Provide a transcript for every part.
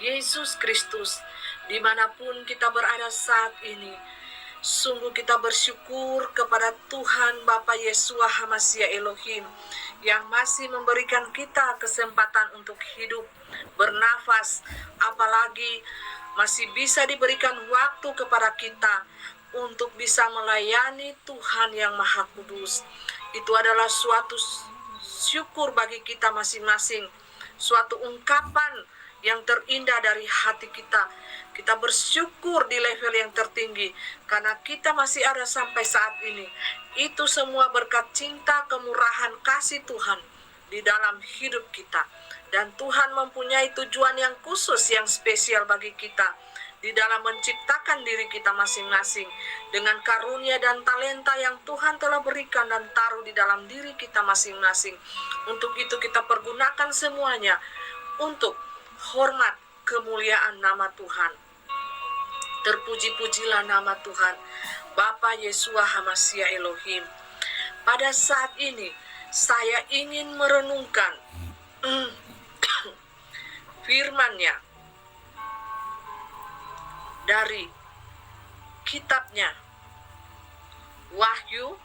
Yesus Kristus, dimanapun kita berada saat ini, sungguh kita bersyukur kepada Tuhan Bapa Yeshua HaMashiach Elohim yang masih memberikan kita kesempatan untuk hidup, bernafas, apalagi masih bisa diberikan waktu kepada kita untuk bisa melayani Tuhan yang Maha Kudus. Itu adalah suatu syukur bagi kita masing-masing, suatu ungkapan yang terindah dari hati kita. Kita bersyukur di level yang tertinggi karena kita masih ada sampai saat ini. Itu semua berkat cinta, kemurahan, kasih Tuhan di dalam hidup kita. Dan Tuhan mempunyai tujuan yang khusus, yang spesial bagi kita di dalam menciptakan diri kita masing-masing dengan karunia dan talenta yang Tuhan telah berikan dan taruh di dalam diri kita masing-masing. Untuk itu kita pergunakan semuanya untuk hormat kemuliaan nama Tuhan. Terpuji-pujilah nama Tuhan Bapa Yeshua HaMashiach Elohim. Pada saat ini saya ingin merenungkan firman-Nya dari kitabnya Wahyu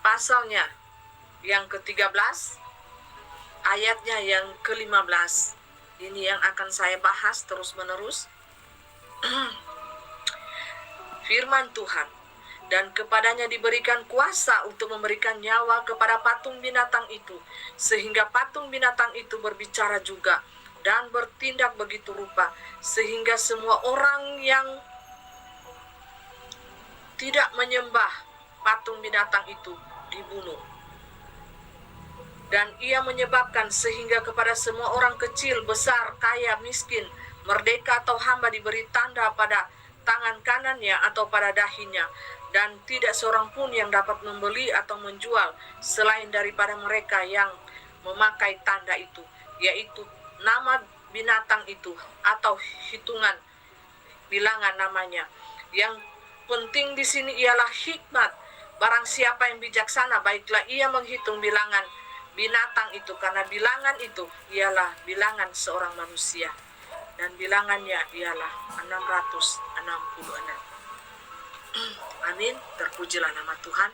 pasalnya yang ke-13 ayatnya yang ke-15. Ini yang akan saya bahas terus-menerus. Firman Tuhan, dan kepadanya diberikan kuasa untuk memberikan nyawa kepada patung binatang itu, sehingga patung binatang itu berbicara juga dan bertindak begitu rupa, sehingga semua orang yang tidak menyembah patung binatang itu dibunuh. Dan ia menyebabkan sehingga kepada semua orang kecil, besar, kaya, miskin, merdeka atau hamba diberi tanda pada tangan kanannya atau pada dahinya, dan tidak seorang pun yang dapat membeli atau menjual selain daripada mereka yang memakai tanda itu, yaitu nama binatang itu atau hitungan bilangan namanya. Yang penting di sini ialah hikmat. Barang siapa yang bijaksana, baiklah ia menghitung bilangan binatang itu, karena bilangan itu ialah bilangan seorang manusia, dan bilangannya ialah 666. Amin. Terpujilah nama Tuhan.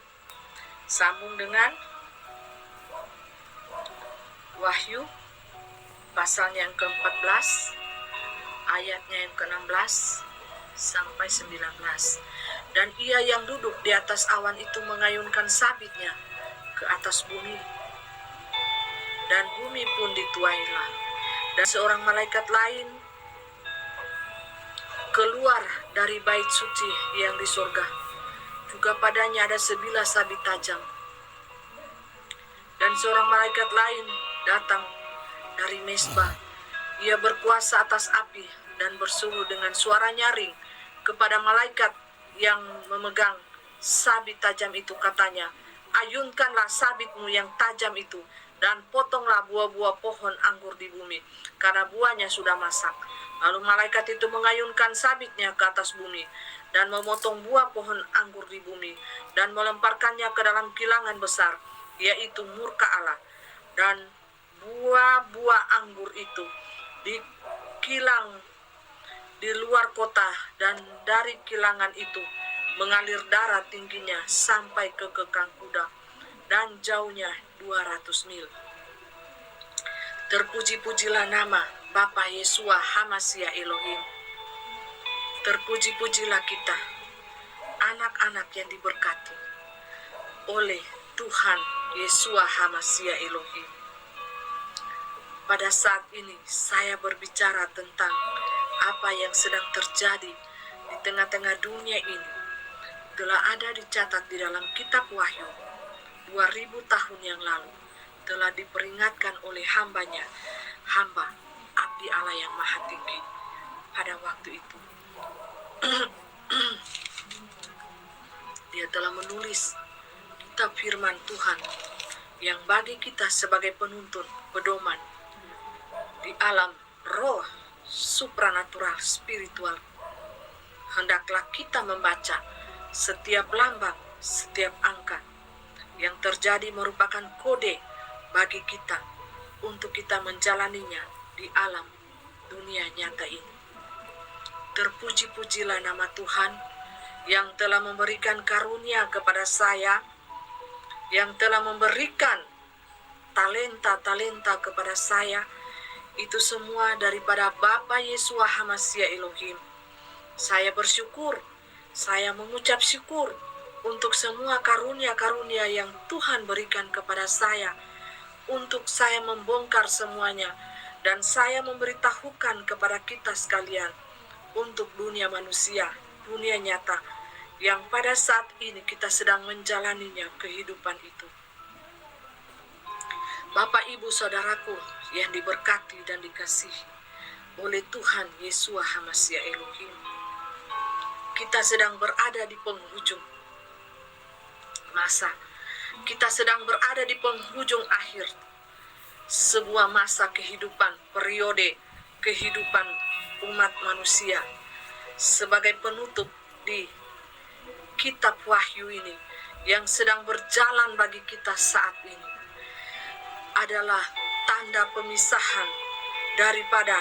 Sambung dengan Wahyu pasalnya yang ke-14 ayatnya yang ke-16 sampai 19. Dan ia yang duduk di atas awan itu mengayunkan sabitnya ke atas bumi, dan bumi pun dituailah. Dan seorang malaikat lain keluar dari bait suci yang di surga. Juga padanya ada sebilah sabit tajam. Dan seorang malaikat lain datang dari mesbah. Ia berkuasa atas api dan berseru dengan suara nyaring kepada malaikat yang memegang sabit tajam itu, katanya, ayunkanlah sabitmu yang tajam itu, dan potonglah buah-buah pohon anggur di bumi, karena buahnya sudah masak. Lalu malaikat itu mengayunkan sabitnya ke atas bumi, dan memotong buah pohon anggur di bumi, dan melemparkannya ke dalam kilangan besar, yaitu murka Allah. Dan buah-buah anggur itu dikilang di luar kota, dan dari kilangan itu mengalir darah tingginya sampai ke kekang kuda, dan jauhnya 200 mil. Terpuji-pujilah nama Bapa Yeshua HaMashiach Elohim. Terpuji-pujilah kita, anak-anak yang diberkati oleh Tuhan Yeshua HaMashiach Elohim. Pada saat ini saya berbicara tentang apa yang sedang terjadi di tengah-tengah dunia ini. Telah ada dicatat di dalam kitab Wahyu 2000 tahun yang lalu, telah diperingatkan oleh hambanya, hamba abdi Allah yang maha tinggi pada waktu itu. Dia telah menulis kitab firman Tuhan yang bagi kita sebagai penuntun, pedoman di alam roh supranatural spiritual. Hendaklah kita membaca setiap lambang, setiap angka yang terjadi merupakan kode bagi kita untuk kita menjalaninya di alam dunia nyata ini. Terpuji-pujilah nama Tuhan yang telah memberikan karunia kepada saya, yang telah memberikan talenta-talenta kepada saya. Itu semua daripada Bapa Yesua Hamasia Elohim. Saya bersyukur, saya mengucap syukur untuk semua karunia-karunia yang Tuhan berikan kepada saya, untuk saya membongkar semuanya, dan saya memberitahukan kepada kita sekalian untuk dunia manusia, dunia nyata, yang pada saat ini kita sedang menjalaninya kehidupan itu. Bapak, Ibu, Saudaraku yang diberkati dan dikasihi oleh Tuhan Yesua Hamasia Elohim, kita sedang berada di penghujung masa. Kita sedang berada di penghujung akhir sebuah masa kehidupan, periode kehidupan umat manusia. Sebagai penutup di kitab Wahyu ini yang sedang berjalan bagi kita saat ini adalah tanda pemisahan daripada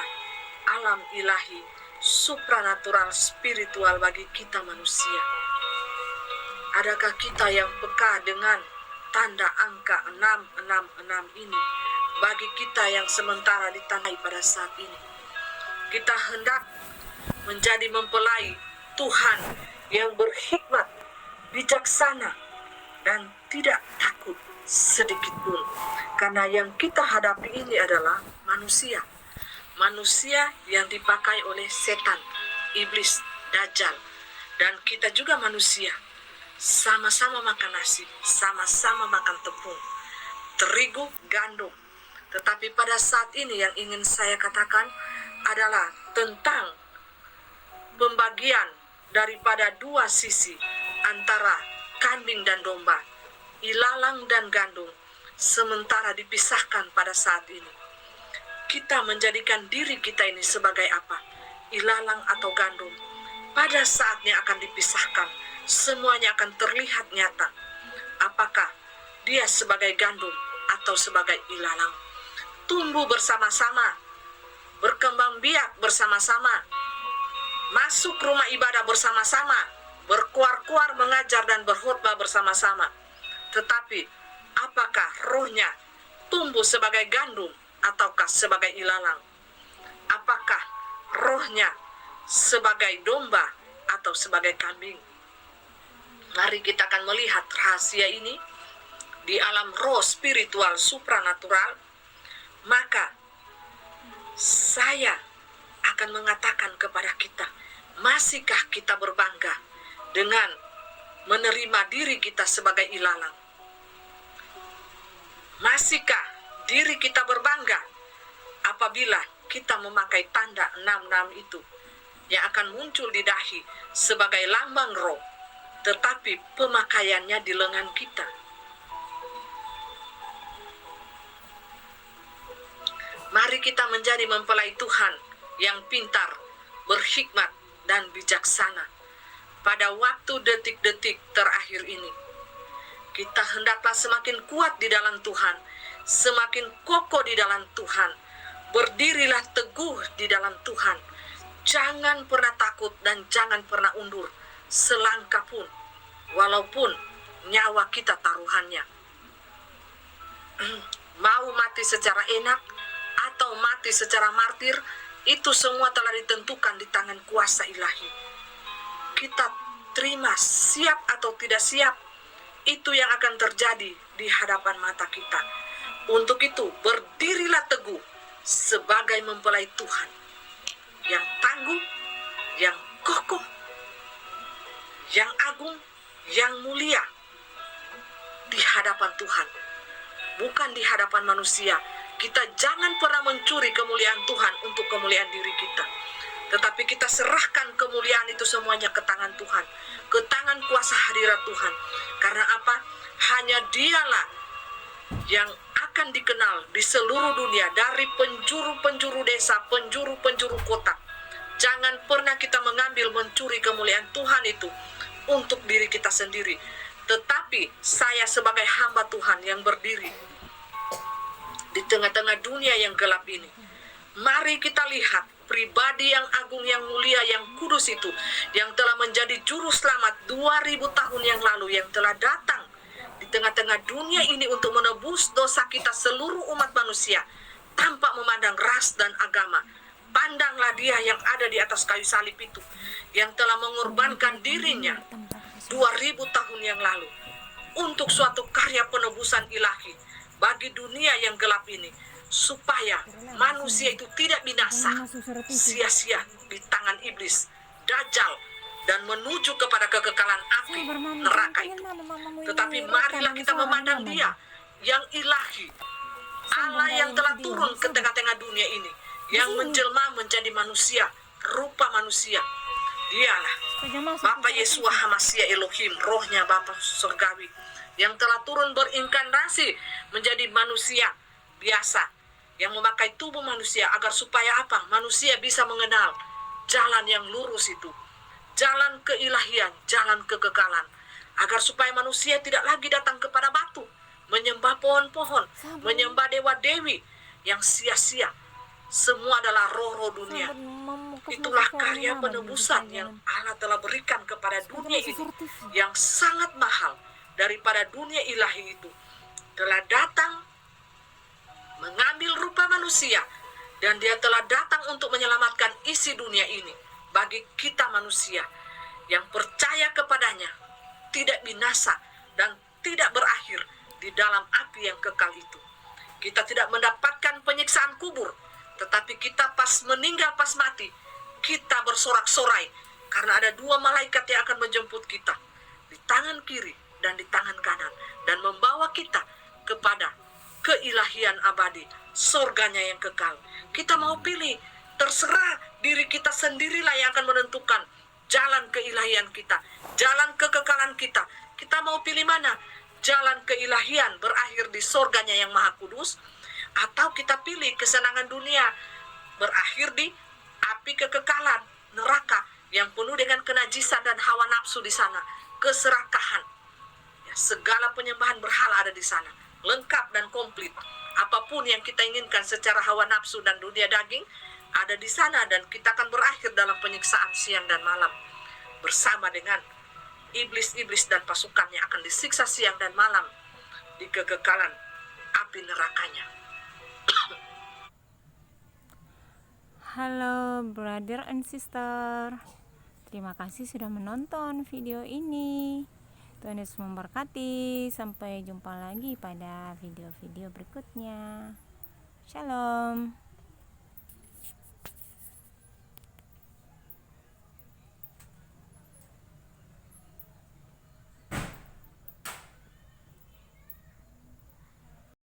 alam ilahi, supranatural, spiritual bagi kita manusia. Adakah kita yang peka dengan tanda angka 666 ini bagi kita yang sementara ditandai pada saat ini? Kita hendak menjadi mempelai Tuhan yang berhikmat, bijaksana, dan tidak takut sedikit pun. Karena yang kita hadapi ini adalah manusia. Manusia yang dipakai oleh setan, iblis, dajjal. Dan kita juga manusia. Sama-sama makan nasi, sama-sama makan tepung, terigu, gandum. Tetapi pada saat ini yang ingin saya katakan adalah tentang pembagian daripada dua sisi antara kambing dan domba, ilalang dan gandum, sementara dipisahkan pada saat ini. Kita menjadikan diri kita ini sebagai apa? Ilalang atau gandum. Pada saatnya akan dipisahkan, semuanya akan terlihat nyata. Apakah dia sebagai gandum atau sebagai ilalang? Tumbuh bersama-sama, berkembang biak bersama-sama, masuk rumah ibadah bersama-sama, berkuar-kuar mengajar dan berkhotbah bersama-sama. Tetapi apakah rohnya tumbuh sebagai gandum ataukah sebagai ilalang? Apakah rohnya sebagai domba atau sebagai kambing? Mari kita akan melihat rahasia ini di alam roh spiritual supranatural. Maka saya akan mengatakan kepada kita, masihkah kita berbangga dengan menerima diri kita sebagai ilalang? Masihkah diri kita berbangga apabila kita memakai tanda 66 itu yang akan muncul di dahi sebagai lambang roh, tetapi pemakaiannya di lengan kita? Mari kita menjadi mempelai Tuhan yang pintar, berhikmat, dan bijaksana pada waktu detik-detik terakhir ini. Kita hendaklah semakin kuat di dalam Tuhan, semakin kokoh di dalam Tuhan. Berdirilah teguh di dalam Tuhan. Jangan pernah takut dan jangan pernah undur selangkah pun, walaupun nyawa kita taruhannya. Mau mati secara enak atau mati secara martir, itu semua telah ditentukan di tangan kuasa ilahi. Kita terima siap atau tidak siap, itu yang akan terjadi di hadapan mata kita. Untuk itu, berdirilah teguh sebagai mempelai Tuhan yang tangguh, yang kokoh, yang agung, yang mulia di hadapan Tuhan, bukan di hadapan manusia. Kita jangan pernah mencuri kemuliaan Tuhan untuk kemuliaan diri kita, tetapi kita serahkan kemuliaan itu semuanya ke tangan Tuhan, ke tangan kuasa hadirat Tuhan. Karena apa? Hanya Dialah yang akan dikenal di seluruh dunia, dari penjuru-penjuru desa, penjuru-penjuru kota. Jangan pernah kita mengambil mencuri kemuliaan Tuhan itu untuk diri kita sendiri. Tetapi saya sebagai hamba Tuhan yang berdiri di tengah-tengah dunia yang gelap ini. Mari kita lihat pribadi yang agung, yang mulia, yang kudus itu, yang telah menjadi juru selamat 2000 tahun yang lalu, yang telah datang di tengah-tengah dunia ini untuk menebus dosa kita seluruh umat manusia tanpa memandang ras dan agama. Pandanglah dia yang ada di atas kayu salib itu, yang telah mengorbankan dirinya 2000 tahun yang lalu untuk suatu karya penebusan ilahi bagi dunia yang gelap ini, supaya manusia itu tidak binasa sia-sia di tangan iblis, dajjal, dan menuju kepada kekekalan api neraka itu. Tetapi marilah kita memandang dia yang ilahi, Allah yang telah turun ke tengah-tengah dunia ini, yang menjelma menjadi manusia, rupa manusia. Dialah Bapa Yeshua HaMashiach Elohim, rohnya Bapa surgawi, yang telah turun berinkarnasi menjadi manusia biasa, yang memakai tubuh manusia agar supaya apa? Manusia bisa mengenal jalan yang lurus itu, jalan keilahian, jalan kekekalan, agar supaya manusia tidak lagi datang kepada batu, menyembah pohon-pohon, menyembah dewa-dewi yang sia-sia. Semua adalah roh-roh dunia. Itulah karya penebusan yang Allah telah berikan kepada dunia ini, yang sangat mahal daripada dunia ilahi itu. Telah datang mengambil rupa manusia, dan dia telah datang untuk menyelamatkan isi dunia ini bagi kita manusia yang percaya kepadanya, tidak binasa dan tidak berakhir di dalam api yang kekal itu. Kita tidak mendapatkan penyiksaan kubur, tetapi kita pas meninggal, pas mati, kita bersorak-sorai karena ada 2 malaikat yang akan menjemput kita di tangan kiri dan di tangan kanan, dan membawa kita kepada keilahian abadi, surganya yang kekal. Kita mau pilih, terserah diri kita sendirilah yang akan menentukan jalan keilahian kita, jalan kekekalan kita. Kita mau pilih mana? Jalan keilahian berakhir di surganya yang maha kudus, atau kita pilih kesenangan dunia berakhir di api kekekalan neraka yang penuh dengan kenajisan dan hawa nafsu di sana, keserakahan. Ya, segala penyembahan berhala ada di sana, lengkap dan komplit. Apapun yang kita inginkan secara hawa nafsu dan dunia daging ada di sana, dan kita akan berakhir dalam penyiksaan siang dan malam bersama dengan iblis-iblis dan pasukannya, akan disiksa siang dan malam di kekekalan api nerakanya. Halo brother and sister, terima kasih sudah menonton video ini. Tuhan Yesus memberkati. Sampai jumpa lagi pada video-video berikutnya. Shalom.